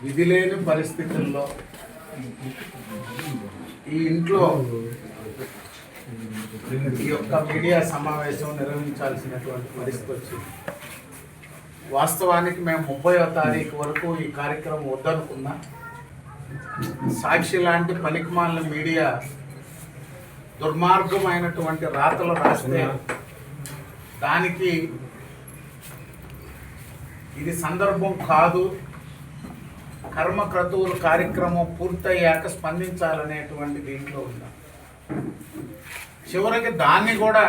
విధి లేని పరిస్థితుల్లో ఈ ఇంట్లో ఈ యొక్క మీడియా సమావేశం నిర్వహించాల్సినటువంటి పరిస్థితి వచ్చింది. వాస్తవానికి మేము 30వ తారీఖు వరకు ఈ కార్యక్రమం వద్దనుకున్నా. సాక్షి లాంటి పనికిమాలిన మీడియా దుర్మార్గమైనటువంటి రాతలు రాస్తే దానికి ఇది సందర్భం కాదు, కర్మక్రతువుల కార్యక్రమం పూర్తయ్యాక స్పందించాలనేటువంటి దీంట్లో ఉన్నాం. చివరికి దాన్ని కూడా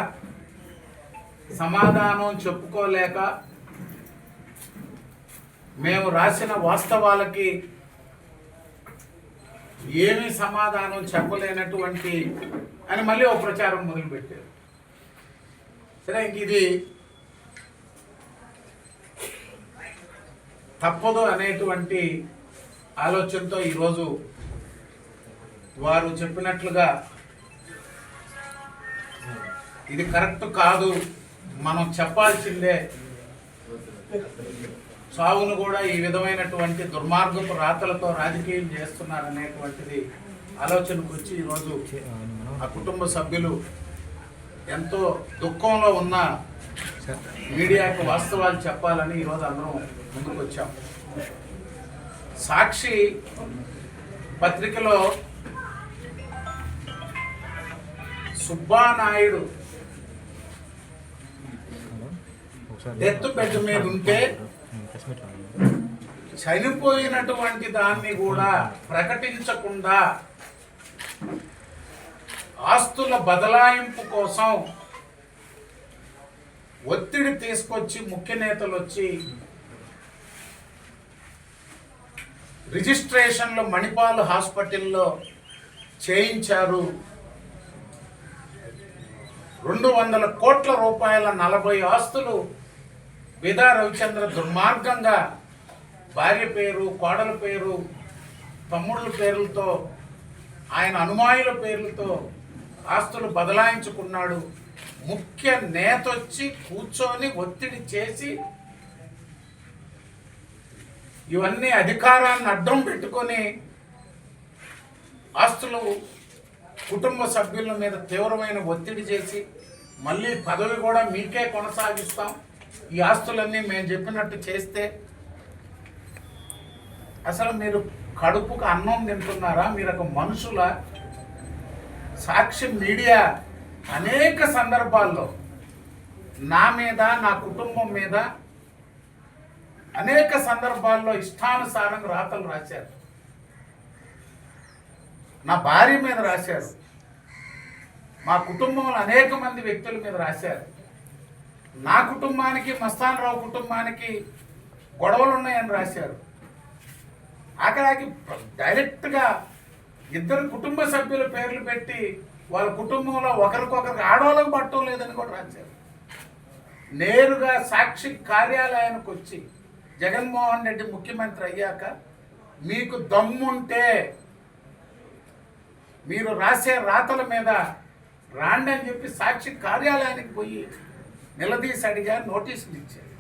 సమాధానం చెప్పుకోలేక మేము రాసిన వాస్తవాలకి ఏమీ సమాధానం చెప్పలేనటువంటి అని మళ్ళీ ఒక ప్రచారం మొదలుపెట్టారు. సరే, ఇంక ఇది తప్పదు అనేటువంటి ఆలోచనతో ఈరోజు వారు చెప్పినట్లుగా ఇది కరెక్ట్ కాదు, మనం చెప్పాల్సిందే, సావును కూడా ఈ విధమైనటువంటి దుర్మార్గపు రాతలతో రాజకీయం చేస్తున్నారనేటువంటిది ఆలోచనకు వచ్చి ఈరోజు ఆ కుటుంబ సభ్యులు ఎంతో దుఃఖంలో ఉన్న మీడియాకు వాస్తవాలు చెప్పాలని ఈరోజు అందరం ముందుకు వచ్చాం. సాక్షి పత్రికలో సుబ్బానాయుడు డెత్ బెడ్ మీద ఉంటే చనిపోయినటువంటి దాన్ని కూడా ప్రకటించకుండా ఆస్తుల బదలాయింపు కోసం ఒత్తిడి తీసుకొచ్చి ముఖ్య నేతలు వచ్చి రిజిస్ట్రేషన్లు మణిపాల్ హాస్పిటల్లో చేయించారు. 200 కోట్ల రూపాయల 40 ఆస్తులు బిదా రవిచంద్ర దుర్మార్గంగా భార్య పేరు, కోడల పేరు, తమ్ముళ్ళ పేర్లతో, ఆయన అనుమాయుల పేర్లతో ఆస్తులు బదలాయించుకున్నాడు. ముఖ్య నేత వచ్చి కూర్చొని ఒత్తిడి చేసి ఇవన్నీ అధికారాన్ని అడ్డం పెట్టుకొని ఆస్తులు కుటుంబ సభ్యుల మీద తీవ్రమైన ఒత్తిడి చేసి మళ్ళీ పదవి కూడా మీకే కొనసాగిస్తాం, ఈ ఆస్తులన్నీ మేము చెప్పినట్టు చేస్తే అసలు మీరు కడుపుకు అన్నం తింటున్నారా? మీరు ఒక మనుషుల? సాక్షి మీడియా అనేక సందర్భాల్లో నా మీద, నా కుటుంబం మీద అనేక సందర్భాల్లో ఇష్టానుసారంగా రాతలు రాశారు. నా భార్య మీద రాశారు, మా కుటుంబంలో అనేక మంది వ్యక్తుల మీద రాశారు. నా కుటుంబానికి, మస్తాన్ రావు కుటుంబానికి గొడవలు ఉన్నాయని రాశారు. ఆఖరికి డైరెక్ట్గా 2 కుటుంబ సభ్యుల పేర్లు పెట్టి వాళ్ళ కుటుంబంలో ఒకరికొకరికి ఆడవాళ్ళకు పట్టడం లేదని కూడా రాశారు. నేరుగా సాక్షి కార్యాలయానికి వచ్చి జగన్మోహన్ రెడ్డి ముఖ్యమంత్రి అయ్యాక మీకు దమ్ముంటే మీరు రాసే రాతల మీద రాండి అని చెప్పి సాక్షి కార్యాలయానికి పోయి నిలదీసి అడిగా, నోటీసులు ఇచ్చారు.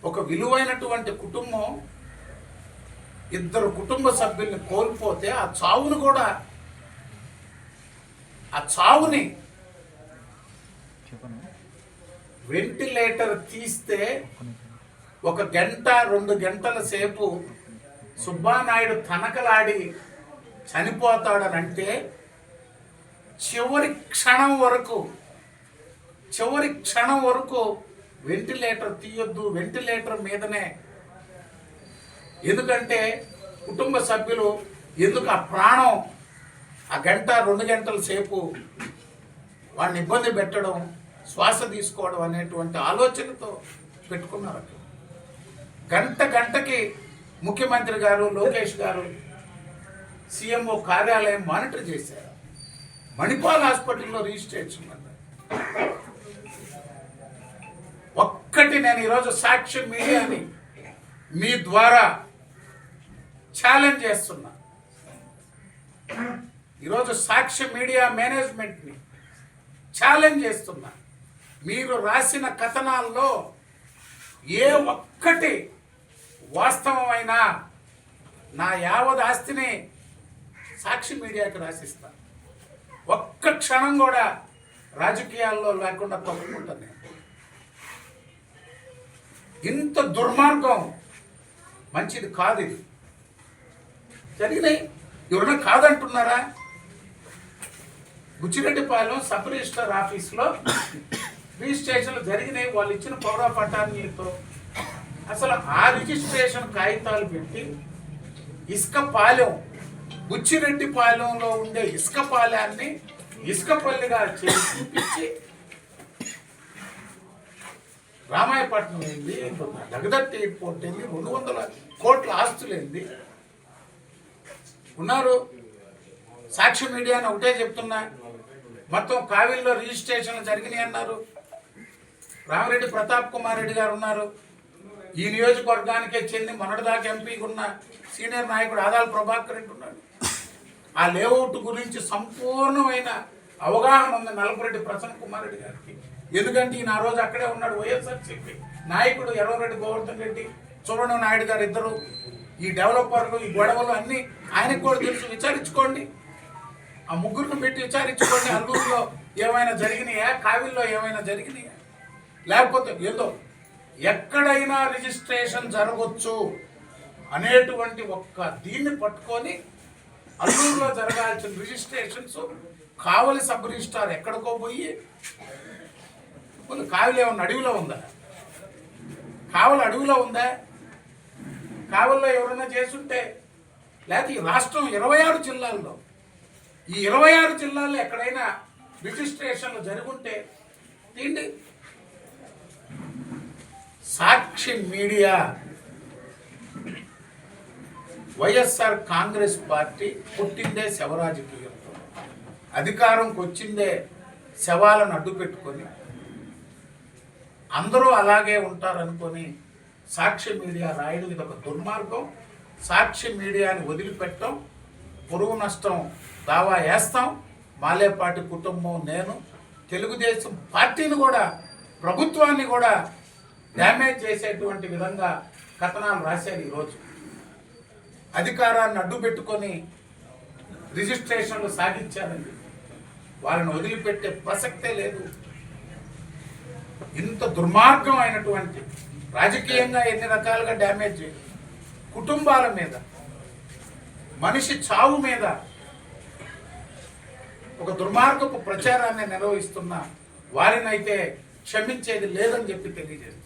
ఒక విలువైనటువంటి కుటుంబం 2 కుటుంబ సభ్యుల్ని కోల్పోతే ఆ చావుని వెంటిలేటర్ తీస్తే 1 గంట 2 గంటల సేపు సుబ్బానాయుడు తనకలాడి చనిపోతాడనంటే చివరి క్షణం వరకు వెంటిలేటర్ తీయొద్దు, వెంటిలేటర్ మీదనే. ఎందుకంటే కుటుంబ సభ్యులు ఎందుకు ఆ ప్రాణం ఆ 1-2 గంటల సేపు వాడిని ఇబ్బంది పెట్టడం, శ్వాస తీసుకోవడం అనేటువంటి ఆలోచనతో పెట్టుకున్నారు. గంటకి ముఖ్యమంత్రి గారు, లోకేష్ గారు సీఎంఓ కార్యాలయం మానిటర్ చేశారు. మణిపాల్ హాస్పిటల్లో రిజిస్ట్రేషన్ అన్నారు. ఒక్కటి నేను ఈరోజు సాక్షి మీడియాని మీ ద్వారా ఛాలెంజ్ చేస్తున్నా. ఈరోజు సాక్షి మీడియా మేనేజ్మెంట్ని ఛాలెంజ్ చేస్తున్నా. మీరు రాసిన కథనాల్లో ఏ ఒక్కటి వాస్తవమైన నా యావత్ ఆస్తిని సాక్షి మీడియాకి రాసిస్తా. ఒక్క క్షణం కూడా రాజకీయాల్లో లేకుండా తప్పుకుంటాను నేను. ఇంత దుర్మార్గం మంచిది కాదు. ఇది జరిగినాయి. ఎవరైనా కాదంటున్నారా? బుచ్చిరెడ్డిపాలెం సబ్ రిజిస్టర్ ఆఫీస్లో రిజిస్ట్రేషన్లు జరిగినాయి. వాళ్ళు ఇచ్చిన పౌర పట్టాలతో అసలు ఆ రిజిస్ట్రేషన్ కాగితాలు పెట్టి ఇసుకపాలెం, బుచ్చిరెడ్డిపాలెంలో ఉండే ఇసుకపాలెన్ని ఇసుకపల్లిగా చూపించి రామాయపట్నం ఏంది, జగదత్తి ఎయిర్పోర్ట్ ఏంది, 200 కోట్ల ఆస్తులేంది ఉన్నారు. సాక్షి మీడియాని ఒకటే చెప్తున్నా, మొత్తం కావిల్లో రిజిస్ట్రేషన్లు జరిగినాయి అన్నారు. రామిరెడ్డి ప్రతాప్ కుమార్ రెడ్డి గారు ఉన్నారు. ఈ నియోజకవర్గానికే చెంది మొన్నటిదాకా ఎంపీగా ఉన్న సీనియర్ నాయకుడు ఆదాల ప్రభాకర్ రెడ్డి ఉన్నాడు. ఆ లేఅవుట్ గురించి సంపూర్ణమైన అవగాహన ఉంది నల్లపురెడ్డి ప్రసన్న కుమార్ రెడ్డి గారికి. ఎందుకంటే ఈయన ఆ రోజు అక్కడే ఉన్నాడు. వైఎస్ఆర్సీపీ నాయకుడు ఎర్రవరెడ్డి గోవర్ధన్ రెడ్డి, సుబ్రహ్మణ్య నాయుడు గారు ఇద్దరు. ఈ డెవలపర్లు, ఈ గొడవలు అన్నీ ఆయనకు కూడా తెలుసు. విచారించుకోండి, ఆ ముగ్గురిని పెట్టి విచారించుకోండి. అల్లూరులో ఏమైనా జరిగినాయా, కావిల్లో ఏమైనా జరిగినాయా, లేకపోతే ఏదో ఎక్కడైనా రిజిస్ట్రేషన్ జరగవచ్చు అనేటువంటి ఒక్క దీన్ని పట్టుకొని అల్లూరులో జరగాల్సిన రిజిస్ట్రేషన్స్ కావలి సబ్ రిజిస్ట్రార్ ఎక్కడికో పోయి, కావలి ఏమన్నా అడవిలో ఉందా? కావలి అడవిలో ఉందా? కావలిలో ఎవరైనా చేస్తుంటే, లేకపోతే ఈ రాష్ట్రం 26 జిల్లాల్లో, ఈ 26 జిల్లాల్లో ఎక్కడైనా రిజిస్ట్రేషన్లు జరుగుంటే తీండి. సాక్షి మీడియా వైఎస్ఆర్ కాంగ్రెస్ పార్టీ పుట్టిందే శవరాజకీయంతో, అధికారంకి వచ్చిందే శవాలను అడ్డు పెట్టుకొని అందరూ అలాగే ఉంటారనుకొని సాక్షి మీడియా రాయడం ఇది ఒక దుర్మార్గం. సాక్షి మీడియాని వదిలిపెట్టడం, పొరుగు నష్టం దావా వేస్తాం. మాలేపాటి కుటుంబం, నేను తెలుగుదేశం పార్టీని కూడా, ప్రభుత్వాన్ని కూడా డ్యామేజ్ చేసేటువంటి విధంగా కథనాలు రాశారు. ఈరోజు అధికారాన్ని అడ్డు పెట్టుకొని రిజిస్ట్రేషన్లు సాగించారండి. వాళ్ళని వదిలిపెట్టే ప్రసక్తే లేదు. ఇంత దుర్మార్గం అయినటువంటి, రాజకీయంగా ఎన్ని రకాలుగా డ్యామేజ్ చేయాలి, కుటుంబాల మీద, మనిషి చావు మీద ఒక దుర్మార్గపు ప్రచారాన్ని నిర్వహిస్తున్న వారినైతే క్షమించేది లేదని చెప్పి తెలియజేస్తుంది.